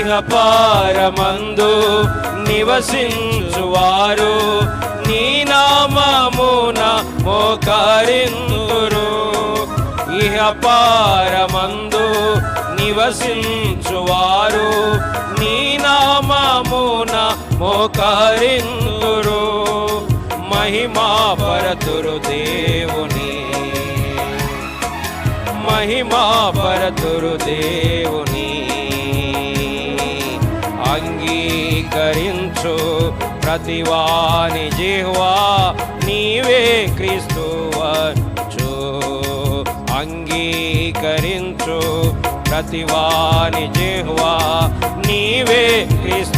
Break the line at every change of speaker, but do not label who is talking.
ఇహపరమందు నివసించువారు నీ నామమున మోకరింతురు. ఇహపరమందు నివసించువారు నీ నామమున మోకరింతురు. మహిమా పరతురు దేవుని, మహిమా పరతురు దేవుని. అంగీకరించు ప్రతివాని జిహ్వా నీవే క్రీస్తువచ్చు. అంగీకరించు ప్రతివాని జిహ్వా నీవే క్రీస్తు